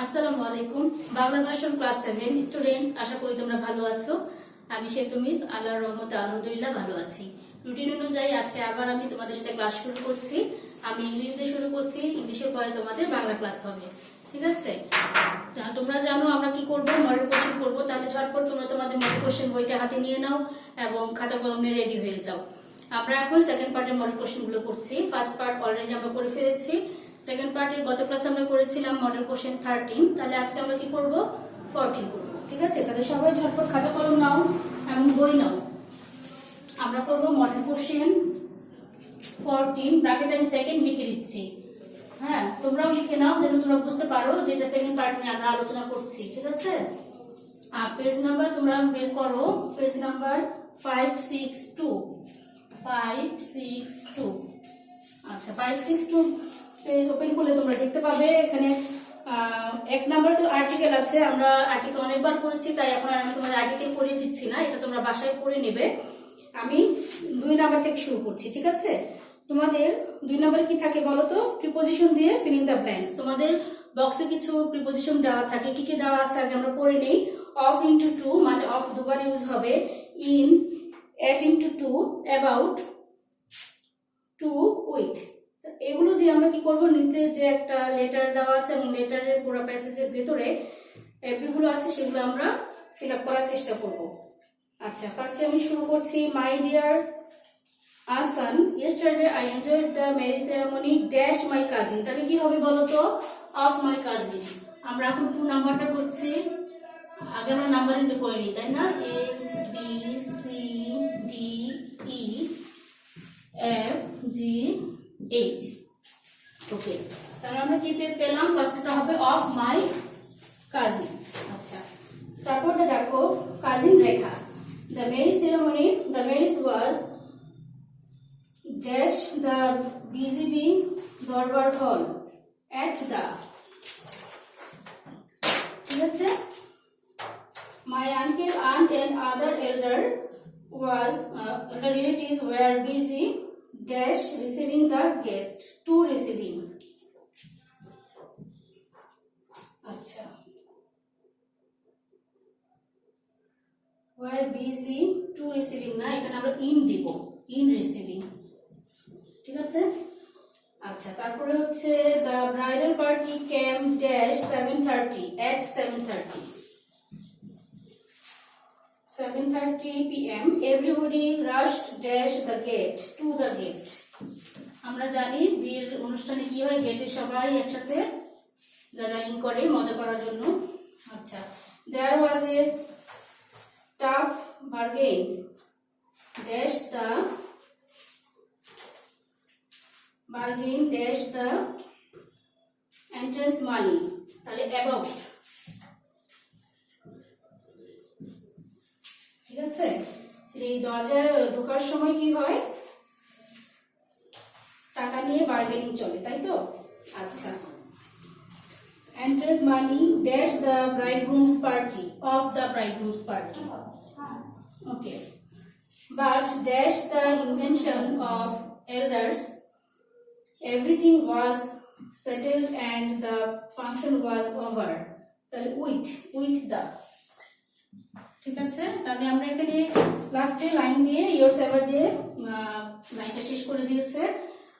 আসসালামু আলাইকুম। Bangla version class 7 students, আশা করি তোমরা ভালো আছো। আমি সেতু মিস, আল্লাহর রহমতে আলহামদুলিল্লাহ ভালো আছি। রুটিন অনুযায়ী আজকে আবার আমি তোমাদের সাথে ক্লাস শুরু করছি। আমি ইংলিশ দিয়ে শুরু করছি, ইংলিশের পরে তোমাদের বাংলা ক্লাস হবে, ঠিক আছে? তোমরা জানো আমরা কি করব, মডেল কোশ্চেন করব। তাহলে ঝটপট তোমরা তোমাদের মডেল কোশ্চেন বইটা হাতে নিয়ে নাও এবং খাতা কলম নিয়ে রেডি হয়ে যাও। আমরা এখন সেকেন্ড পার্টের মডেল কোশ্চেন গুলো করছি। ফার্স্ট পার্ট অলরেডি আমরা করে ফেলেছি। সেকেন্ড পার্টের গত ক্লাসে আমরা করেছিলাম মডেল কোশ্চেন 13, তাহলে আজকে আমরা কি করব, 14 করব, ঠিক আছে? তাহলে সবাই ঝটপট খাতা কলম নাও এবং বই নাও। আমরা করব মডেল কোশ্চেন 14, ব্র্যাকেটে আমি সেকেন্ড লিখে দিচ্ছি। হ্যাঁ, তোমরাও লিখে নাও যেন তোমরা বুঝতে পারো যে এটা সেকেন্ড পার্ট নিয়ে আমরা আলোচনা করছি, ঠিক আছে? আর পেজ নাম্বার তোমরা বের করো, পেজ নাম্বার 562। আচ্ছা, 562 পেজ ওপেন করলে তোমরা দেখতে পাবে এখানে এক নাম্বার তো আর্টিকেল আছে। আমরা আর্টিকেল অনেকবার করেছি, তাই এখন আমি তোমাদের আর্টিকেল পড়িয়ে দিচ্ছি না, এটা তোমরা বাসায় পড়ে নেবে। আমি 2 নাম্বার থেকে শুরু করছি, ঠিক আছে? তোমাদের 2 নাম্বারে কি থাকে বলো তো? প্রিপোজিশন দিয়ে ফিল ইন দ্য ব্ল্যাঙ্কস। তোমাদের বক্সে কিছু প্রিপোজিশন দেওয়া থাকে, কি কি দেওয়া আছে আগে আমরা পড়ে নেই। অফ ইনটু টু, মানে অফ দুবার ইউজ হবে। In, at into two, about, to, with. এগুলো দিয়ে আমরা কি করব, নিচে যে একটা লেটার দেওয়া আছে এবং লেটারের পুরো প্যাসেজের ভেতরে এগুলো আছে সেগুলো আমরা ফিল আপ করার চেষ্টা করব। আচ্ছা, ফার্স্টে আমি শুরু করছি। My dear Asan, yesterday I enjoyed the marriage ceremony dash my cousin. তাহলে কি হবে বলো তো? Of my cousin. আমরা এখন 2 নাম্বারটা করছি। আগে আমরা নাম্বারিং করে নিই, তাই না? A B C D E F G H। ওকে, তাহলে আমরা কি পেলাম? ফার্স্টটা হবে অফ মাই কাজিন। আচ্ছা, তারপরটা দেখো, cousin Rekha. The marriage ceremony, the marriage was dash the BGB দরবার হল এট দ্য, ঠিক আছে? My uncle, aunt and other elder relatives were busy dash receiving the guest, to receiving. আচ্ছা, were busy to receiving না, এখানে আমরা in দিব, in receiving, ঠিক আছে? আচ্ছা, তারপরে হচ্ছে the bridal party came dash 7:30 at 7:30 p.m. Everybody rushed dash the gate, to the gate. আমরা জানি বিয়ের অনুষ্ঠানে কি হয়, গেটে সবাই একসাথে গ্যাদারিং করে মজা করার জন্য। আচ্ছা, there was a tough bargain dash the entrance money, তাহলে about, ঠিক আছে? এই দরজায় ঢোকার সময় কি হয়, টাকা নিয়ে বার্গেনিং চলে, তাই তো? আচ্ছা, entrance money dash the bridegroom's party, of the bridegroom's party. Okay, but dash the invention of elders, everything was settled and the function was over, তাহলে with the, ঠিক আছে? তাহলে আমরা এখানে লাস্টে লাইন দিয়ে ইয়োর সেভার দিয়ে লাইনটা শেষ করে দিয়েছে।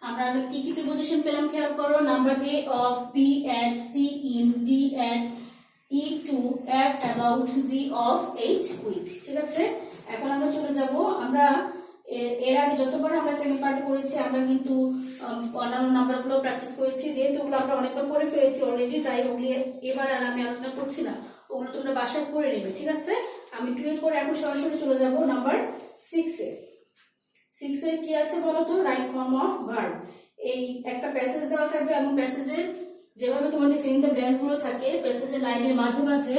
আমরা কি কি প্রিপোজিশন পেলাম খেয়াল করো। Number A of, B at, C in, D at, E to, F about, G of, H with, ঠিক আছে? এখন আমরা চলে যাব, আমরা এর আগে যতবার আমরা সেকেন্ড পার্ট করেছি আমরা কিন্তু অন্যান্য নাম্বারগুলো প্র্যাকটিস করেছি। যেহেতু ওগুলো আমরা অনেকবার করে ফেলেছি অলরেডি, তাই ওগুলি এবার আর আমি আলোচনা করছি না, ওগুলো তোমরা বাসায় করে নেবে, ঠিক আছে? আমি 2 এর পর এখন সরাসরি চলে যাব নাম্বার 6-এ। 6-এর কি আছে বলো তো? Right form of verb. এই একটা প্যাসেজ দেওয়া থাকবে এবং প্যাসেজের যেভাবে তোমাদের ফিল ইন দ্য ব্ল্যাঙ্কস গুলো থাকে, প্যাসেজের লাইনের মাঝে মাঝে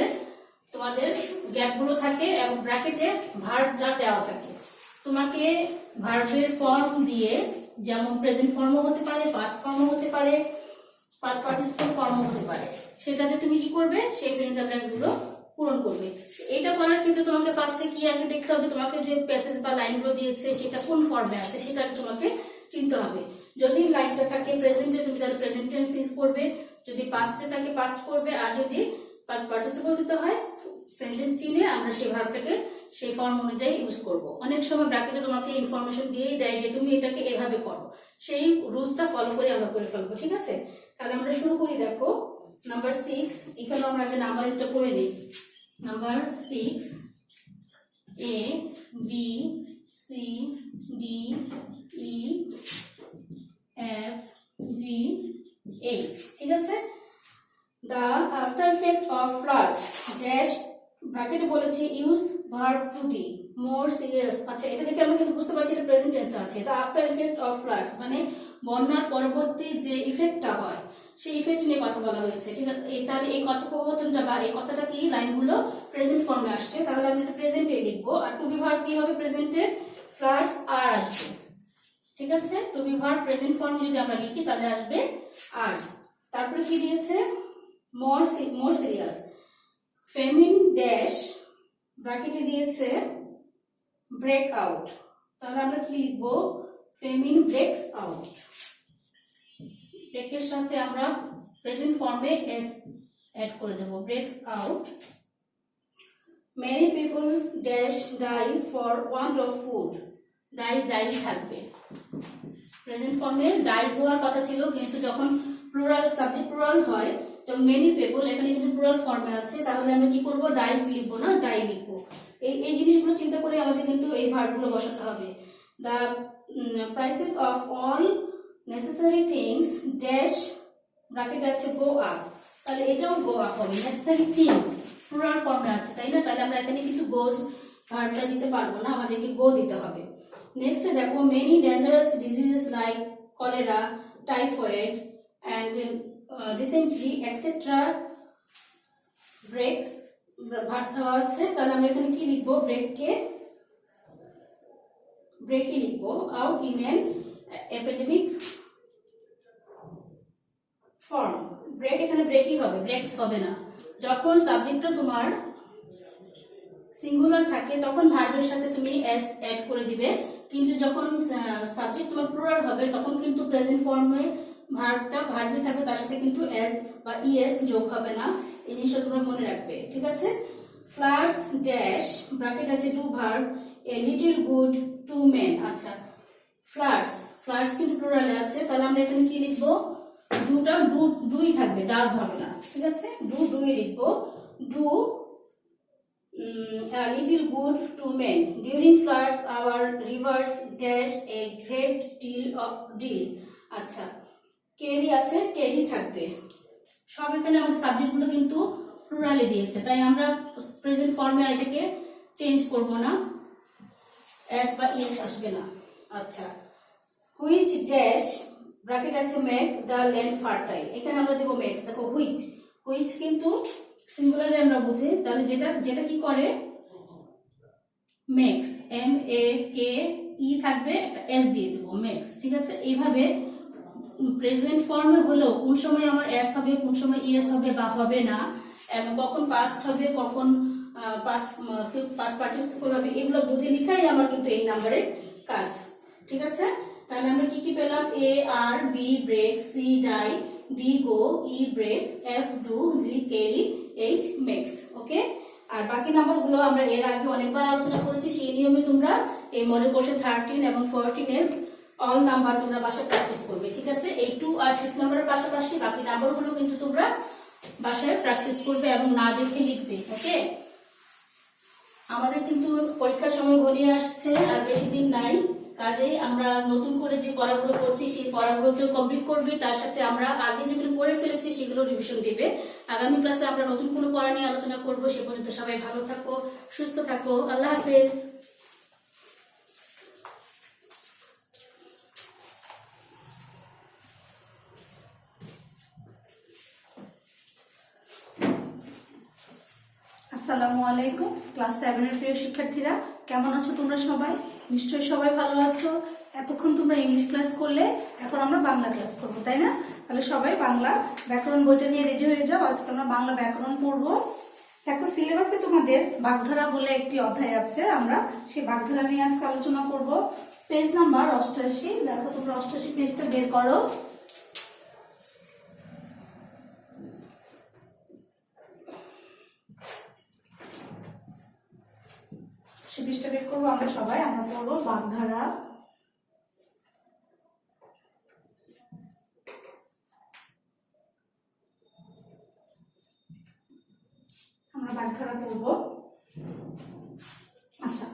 তোমাদের গ্যাপ গুলো থাকে এবং ব্র্যাকেটে ভার্বটা দেওয়া থাকে। তোমাকে ভার্বের ফর্ম দিয়ে, যেমন প্রেজেন্ট ফর্মও হতে পারে, পাস্ট ফর্মও হতে পারে, পাস্ট পার্টিসিপল ফর্মও হতে পারে, সেটাতে তুমি কি করবে, সেই ফিল ইন দ্য ব্ল্যাঙ্কস গুলো পূরণ করবে। এটা করার ক্ষেত্রে তোমাকে ফার্স্টে কি আগে দেখতে হবে, তোমাকে যে প্যাসেজ বা লাইনগুলো দিয়েছে সেটা কোন ফর্মে আছে সেটা তোমাকে চিনতে হবে। যদি লাইনটা থাকে প্রেজেন্টে তুমি তাহলে প্রেজেন্ট টেন্স ইউজ করবে, যদি পাস্টে থাকে পাস্ট করবে, আর যদি পাস্ট পার্টিসিপল দিতে হয় সেন্টেন্স চিনে আমরা সেই ভার্বটাকে সেই ফর্ম অনুযায়ী ইউজ করব। অনেক সময় ব্র্যাকেটে তোমাকে ইনফরমেশন দিয়েই দেয় যে তুমি এটাকে এভাবে করো, সেই রুলসটা ফলো করে আমরা করে ফেলবো। ঠিক আছে, তাহলে আমরা শুরু করি। দেখো নাম্বার 6, এখানে আমরা আগে নাম্বারিংটা করে নিই। Number 6, A B C D E F G H, ঠিক আছে। The after effect of floods dash ব্র্যাকেটে বলেছি use verb to be more serious. আচ্ছা, এটা দেখে আমরা কিন্তু বুঝতে পারছি এটা প্রেজেন্ট টেন্সে আছে। The after effect of floods মানে বন্যার পরবর্তী যে ইফেক্টটা হয় সেই ইফেক্ট নিয়ে কথা বলা হয়েছে। ঠিক আছে, তাহলে এই কথোপকথনটা বা এই কথাটা কি লাইনগুলো প্রেজেন্ট ফর্মে আসছে, তাহলে আমি এটা প্রেজেন্টে লিখবো। আর টু বি ভার্ব কি হবে প্রেজেন্টে, ফ্লাডস আর আসবে। ঠিক আছে, to be verb present form যদি আমরা লিখি তাহলে আসবে আর। তারপরে কি দিয়েছে, মোর সিরিয়াস ফেমিন ড্যাশ ব্র্যাকেটে দিয়েছে ব্রেক আউট, তাহলে আমরা কি লিখবো, ফেমিন ব্রেকস আউট। ব্রেকের সাথে আমরা প্রেজেন্ট ফর্মে এস অ্যাড করে দেব, breaks out. Many people dash die for want of food, die থাকবে। প্রেজেন্ট ফর্মে ডাইজ হওয়ার কথা ছিল, কিন্তু যখন প্লুরাল সাবজেক্ট প্লুরাল হয়, যেমন মেনি পিপল এখানে কিন্তু প্লুরাল ফর্মে আছে, তাহলে আমরা কি করব, ডাইজ লিখবো না ডাই লিখবো। এই জিনিসগুলো চিন্তা করে আমাদের কিন্তু এই ভার্বগুলো বসাতে হবে। The prices of all necessary things dash bracket আছে গো আপ, তাহলে এটাও গো আপ হবে। নেসেসারি থিংস প্লুরাল ফর্মে আছে, তাই না, তাহলে আমরা এখানে কিন্তু গোজ ভার্বটা দিতে পারবো না, আমাদেরকে গো দিতে হবে। নেক্সট দেখো many dangerous diseases like cholera, typhoid and dysentery etcetera break verb দেওয়া আছে, তাহলে আমরা এখানে কি লিখবো, ব্রেকই লিখবো out in an epidemic form. Break এখানে ব্রেকই হবে, ব্রেকস হবে না। যখন সাবজেক্টটা তোমার সিঙ্গুলার থাকে তখন ভার্বের সাথে তুমি এস অ্যাড করে দিবে, কিন্তু যখন সাবজেক্ট তোমার প্লুরাল হবে তখন কিন্তু প্রেজেন্ট ফর্মে ভার্বই থাকবে, তার সাথে কিন্তু এস বা ইএস যোগ হবে না। এই জিনিসটা তোমরা মনে রাখবে। ঠিক আছে, ফ্লাডস ড্যাশ ব্র্যাকেট আছে to verb a little good to men. আচ্ছা, ফ্লাডস কিন্তু প্লুরালে আছে, তাহলে আমরা এখানে কি লিখবো, ডুই থাকবে, ডাজ হবে না। ঠিক আছে, ডুই লিখবো, do a little good to men. During floods, our rivers dash a great deal. আচ্ছা, ক্যারি আছে, ক্যারি থাকবে। সব এখানে আমাদের সাবজেক্টগুলো কিন্তু প্লুরালে দিয়েছে, তাই আমরা প্রেজেন্ট ফর্মে এটাকে চেঞ্জ করব না, এস বা ইএস আসবে না। আচ্ছা, হুইচ ড্যাশ ব্র্যাকেট আছে মেক দ্য ল্যান্ড ফার্টাইল, এখানে আমরা দেবো মেক্স। দেখো হুইচ কিন্তু সিঙ্গুলারে আমরা বুঝি, তাহলে যেটা কি করে, মেক্স, MAKE থাকবে, একটা এস দিয়ে দেবো, মেক্স। ঠিক আছে, এইভাবে প্রেজেন্ট ফর্মে হলেও কোন সময় আমার এস হবে, কোন সময় ইএস হবে বা হবে না, এবং কখন পাস্ট হবে, কখন পাস্ট পার্টিসিপল হবে, এগুলো বুঝে লেখাই আমার কিন্তু এই নাম্বারের কাজ। ঠিক আছে, তাহলে আমরা কি পেলাম, A R B break, C die, D go, E break, F do, G carry, H makes. Okay, আর বাকি নাম্বারগুলো আমরা এর আগে অনেকবার আলোচনা করেছি, সেই নিয়মে তোমরা এই মডেল কোশ্চেন 13 এবং 14 এর অল নাম্বার তোমরা বাসায় প্র্যাকটিস করবে। ঠিক আছে, এই 2 আর 6 নাম্বারের পাশাপাশি বাকি নাম্বারগুলো কিন্তু তোমরা বাসায় প্র্যাকটিস করবে এবং না দেখে লিখবে। ওকে, আমাদের কিন্তু পরীক্ষার সময় ঘনিয়ে আসছে, আর বেশি দিন নাই, কাজেই আমরা নতুন করে যে পড়াগুলো করছি সেই পড়াগুলোতেও কমপ্লিট করবে, তার সাথে আমরা আগে যেগুলো পড়ে ফেলেছি সেগুলো রিভিশন দিবে। আগামী ক্লাসে আমরা নতুন কোনো পড়া নিয়ে আলোচনা করবো। সে পর্যন্ত সবাই ভালো থাকো, সুস্থ থাকো, আল্লাহ হাফেজ। আসসালামু আলাইকুম, ক্লাস 7 এর প্রিয় শিক্ষার্থীরা, কেমন আছো তোমরা সবাই? নিশ্চয়ই সবাই ভালো আছো। এতক্ষণ তোমরা ইংলিশ ক্লাস করলে, এখন আমরা বাংলা ক্লাস করবো, তাই না? তাহলে সবাই বাংলা ব্যাকরণ বইটা নিয়ে রেডি হয়ে যাও। আজকে আমরা বাংলা ব্যাকরণ পড়বো। দেখো, সিলেবাসে তোমাদের বাগধারা বলে একটি অধ্যায় আছে, আমরা সেই বাগধারা নিয়ে আজকে আলোচনা করব। Page number 88। দেখো তোমরা 88 পেজটা বের করো। সে পেজটা বের করবো আমরা সবাই। আমরা পড়বো বাগধারা। আমরা বাগধারা পড়বো। আচ্ছা,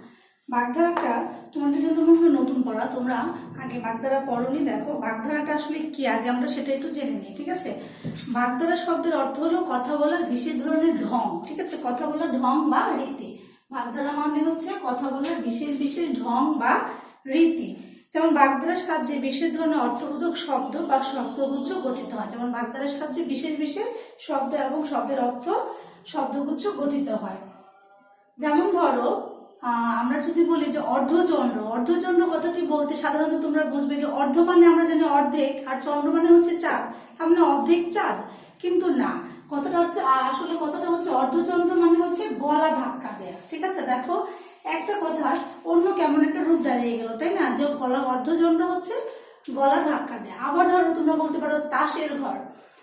বাগধারাটা তোমাদের জন্য মনে হয় নতুন পড়া, তোমরা আগে বাগধারা পড়োনি। দেখো বাগধারাটা আসলে কি আগে আমরা সেটা একটু জেনে নিই, ঠিক আছে। বাগধারা শব্দের অর্থ হলো কথা বলার বিশেষ ধরনের ঢং, ঠিক আছে, কথা বলার ঢং বা রীতি। বাগধারা মানে হচ্ছে কথা বলার বিশেষ বিশেষ ঢং বা রীতি। যেমন বাগধারার সাহায্যে বিশেষ ধরনের অর্থবোধক শব্দ বা শব্দগুচ্ছ গঠিত হয়। যেমন বাগধারার সাহায্যে বিশেষ বিশেষ শব্দ এবং শব্দের অর্থ শব্দগুচ্ছ গঠিত হয়। যেমন ধরো আমরা যদি বলি যে অর্ধচন্দ্র, অর্ধচন্দ্র কথাটি বলতে সাধারণত তোমরা বুঝবে যে অর্ধ মানে আমরা জানি অর্ধেক, আর চন্দ্র মানে হচ্ছে চাঁদ, তার মানে অর্ধেক চাঁদ। কিন্তু না, কথাটা হচ্ছে আসলে কথাটা হচ্ছে অর্ধচন্দ্র মানে হচ্ছে গলা ধাক্কা দেয়া, ঠিক আছে। দেখো একটা কথার অন্য কেমন একটা রূপ দাঁড়িয়ে গেল, তাই না, যে গলা অর্ধচন্দ্র হচ্ছে গলা ধাক্কা দেয়া। আবার ধরো তোমরা বলতে পারো তাসের ঘর।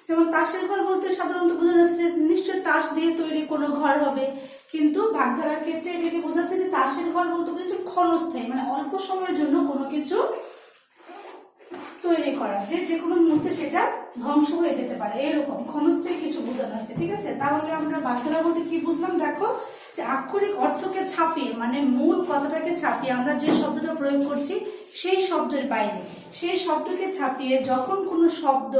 যেমন তাসের ঘর বলতে সাধারণত বোঝা যাচ্ছে যে নিশ্চয়ই তাস দিয়ে তৈরি কোনো ঘর হবে, কিন্তু বাগধারার ক্ষেত্রে এটাকে বোঝাচ্ছে যে তাসের ঘর বলতে বোঝাচ্ছে ক্ষণস্থায়ী, মানে অল্প সময়ের জন্য কোনো কিছু তৈরি করা, যে কোনো মুহূর্তে সেটা ধ্বংস হয়ে যেতে পারে, এরকম ক্ষণস্থায়ী কিছু বোঝানো হয়েছে, ঠিক আছে। তাহলে আমরা বাগধারা বলতে কি বুঝলাম? দেখো যে আক্ষরিক অর্থকে ছাপিয়ে, মানে মূল কথাটাকে ছাপিয়ে আমরা যে শব্দটা প্রয়োগ করছি সেই শব্দের বাইরে, সেই শব্দকে ছাপিয়ে যখন কোনো শব্দ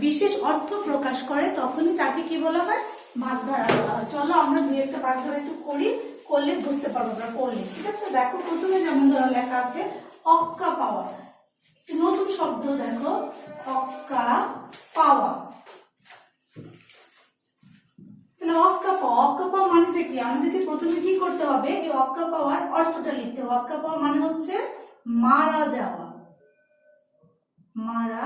বিশেষ অর্থ প্রকাশ করে তখনই তাকে কি বলা হয়? বাগধারা বলা হয়। চলো আমরা দুই একটা বাগধারা একটু করি, করলে বুঝতে পারবো আমরা পড়লে, ঠিক আছে। দেখো প্রথমে যেমন ধরো লেখা আছে অক্কা পাওয়া, নতুন শব্দ। দেখো অক্কা পাওয়া, তাহলে অক্কা পাওয়া, অক্কা পাওয়া মানেটা কি? আমাদেরকে প্রথমে কি করতে হবে? এই অক্কা পাওয়ার অর্থটা লিখতে হবে। অক্কা পাওয়া মানে হচ্ছে মারা যাওয়া, মারা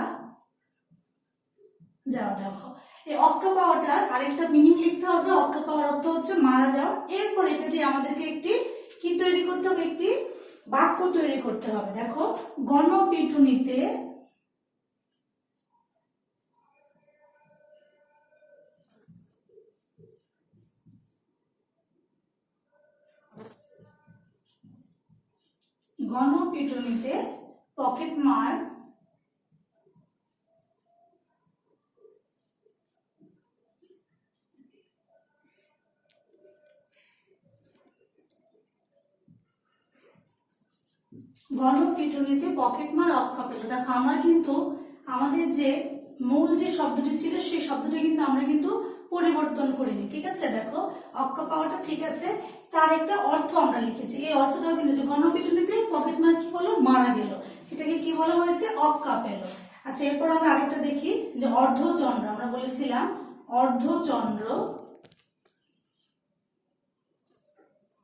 যাওয়া। দেখো এই অক্কা পাওয়াটার আরেকটা মিনিং লিখতে হবে। অক্কা পাওয়ার অর্থ হচ্ছে মারা যাওয়া। এরপর এটা দিয়ে আমাদেরকে একটি কি তৈরি করতে হবে? একটি বাক্য তৈরি করতে হবে। দেখো গণপিটুনিতে গণপিটুনিতে পকেটমার গণপিটুনিতে পকেটমার রক্ষা পেল। দেখো আমরা কিন্তু আমাদের যে মূল যে শব্দটি ছিল সেই শব্দটি কিন্তু আমরা কিন্তু পরিবর্তন করিনি, ঠিক আছে। দেখো অক্কা পাওয়াটা ঠিক আছে, তার একটা অর্থ আমরা লিখেছি। এই অর্থটাও কিন্তু যে গণপিটুনিতে পকেটমার কি হলো? মারা গেল, সেটাকে কি বলা হয়েছে? অক্কা পেল। আচ্ছা এরপর আমরা আরেকটা দেখি যে অর্ধচন্দ্র। আমরা বলেছিলাম অর্ধচন্দ্র,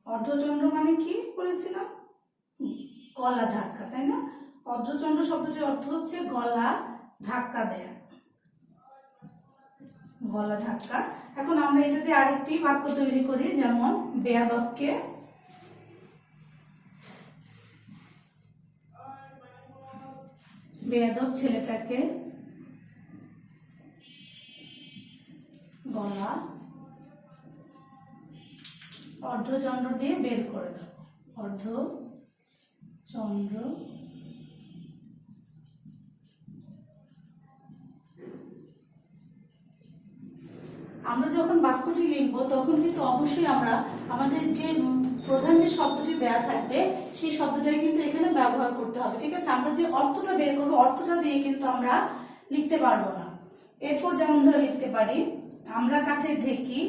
অর্ধচন্দ্র মানে কি বলেছিলাম? গলা ধাক্কা, তাই না? অর্ধচন্দ্র শব্দটির অর্থ হচ্ছে গলা ধাক্কা দেয়া, গলা ধাক্কা। এখন আমরা এটা দিয়ে আরেকটি বাক্য তৈরি করি, যেমন বেয়াদবকে বেয়াদব ছেলেটাকে গলা অর্ধচন্দ্র দিয়ে বের করে দেব। অর্ধচন্দ্র আমরা যখন বাক্যটি লিখবো তখন কিন্তু অবশ্যই আমরা আমাদের যে প্রধান যে শব্দটি দেয়া থাকবে সেই শব্দটাই কিন্তু এখানে ব্যবহার করতে হবে, ঠিক আছে। আমরা যে অর্থটা বের করবো অর্থটা দিয়ে কিন্তু আমরা লিখতে পারবো না। এরপর যেমন ধরে লিখতে পারি আমরা কাঠের ঢেকি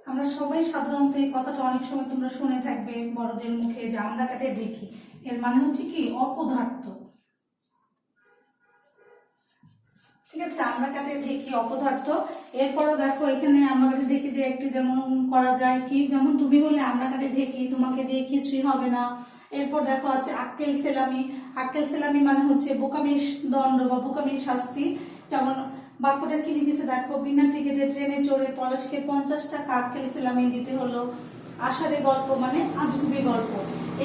আমরা সবাই সাধারণত এই কথাটা অনেক সময় তোমরা শুনে থাকবে বড়দের মুখে যে আমরা কাঠে ঢেকি, এর মানে হচ্ছে কি? অপদার্থ, ঠিক আছে। আমরা কাঠে ঢেকি অপদার্থ। এরপরও দেখো এখানে আমরা কাঠে ঢেকি দিয়ে একটি যেমন করা যায় কি, যেমন তুমি বলে আমরা কাঠে ঢেকি, তোমাকে দিয়ে কিছুই হবে না। এরপর দেখো আছে আক্কেল সেলামি। আক্কেল সেলামি মানে হচ্ছে বোকামির দণ্ড বা বোকামির শাস্তি। যেমন বাক্যটা কি লিখেছে দেখো, বিনা টিকিটে ট্রেনে চড়ে পলাশকে 50টা কাপ খেলছিলাম দিতে হলো। আষাঢ়ে গল্প মানে আজগুবি গল্প।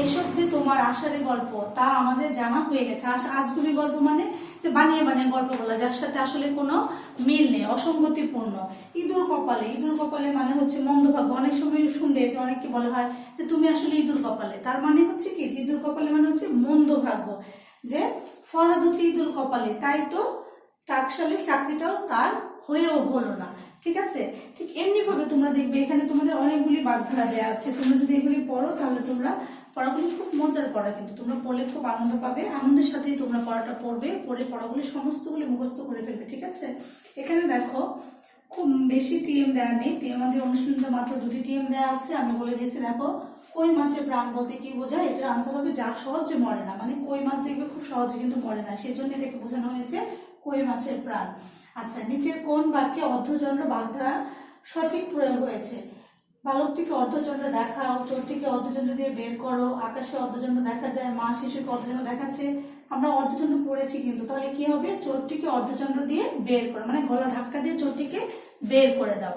এইসব যে তোমার আষাঢ়ে গল্প তা আমাদের জানা হয়ে গেছে। আজগুবি গল্প মানে যে বানিয়ে বানিয়ে গল্প বলা, যার সাথে আসলে কোনো মিল নেই, অসঙ্গতিপূর্ণ। ইঁদুর কপালে, ইঁদুর কপালে মানে হচ্ছে মন্দভাগ্য। অনেক সময় শুনবে যে অনেককে বলা হয় যে তুমি আসলে ইঁদুর কপালে, তার মানে হচ্ছে কি যে ইঁদুর কপালে মানে হচ্ছে মন্দভাগ্য, যে ফরহাদ হচ্ছে ইঁদুর কপালে, তাই তো টাকশালের চাকরিটাও তার হয়েও হলো না। ঠিক আছে, ঠিক এমনি ভাবে তোমরা দেখবে এখানে তোমাদের অনেকগুলি বাগধারা দেওয়া আছে। তোমরা যদি এগুলি পড়ো তাহলে তোমরা পড়াগুলি খুব মজার পড়া, কিন্তু তোমরা পড়লে খুব আনন্দ পাবে। আনন্দের সাথেই তোমরা পড়াটা পড়বে, পড়ে পড়াগুলি সমস্তগুলি মুখস্থ করে ফেলবে। ঠিক আছে, এখানে দেখো খুব বেশি টিএম দেওয়া নেই, আমাদের অনুশীলনীতে মাত্র 2টি টিএম দেওয়া আছে। আমি বলে দিয়েছি দেখো, কই মাছের প্রাণ বলতে কি বোঝায়? এটার আনসার হবে যা সহজে মরে না। মানে কই মাছ দেখবে খুব সহজে কিন্তু মরে না, সেজন্য এটাকে বোঝানো হয়েছে কই মাছের প্রাণ। আচ্ছা, নিচের কোন বাক্যে অর্ধচন্দ্র বাগধারা সঠিক প্রয়োগ হয়েছে? বালকটিকে অর্ধচন্দ্র দেখাও, চোরটিকে অর্ধচন্দ্র দিয়ে বের করো, আকাশে অর্ধচন্দ্র দেখা যায়, মা শিশুকে অর্ধচন্দ্র দেখাচ্ছে। আমরা অর্ধচন্দ্র পড়েছি কিন্তু, তাহলে কি হবে? চোরটিকে অর্ধচন্দ্র দিয়ে বের করো, মানে গলা ধাক্কা দিয়ে চোরটিকে বের করে দাও।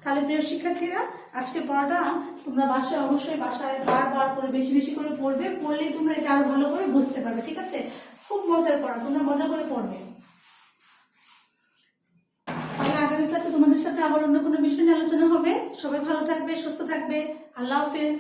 তাহলে প্রিয় শিক্ষার্থীরা, আজকে পড়াটা তোমরা অবশ্যই বাসায় বারবার করে বেশি বেশি করে পড়বে। পড়লেই তোমরা এটা আরো ভালো করে বুঝতে পারবে। ঠিক আছে, খুব মজার পড়া, তোমরা মজা করে পড়বে। তাহলে আগামী ক্লাসে তোমাদের সাথে আবার অন্য কোনো বিষয় নিয়ে আলোচনা হবে। সবাই ভালো থাকবে, সুস্থ থাকবে। আল্লাহ হাফেজ।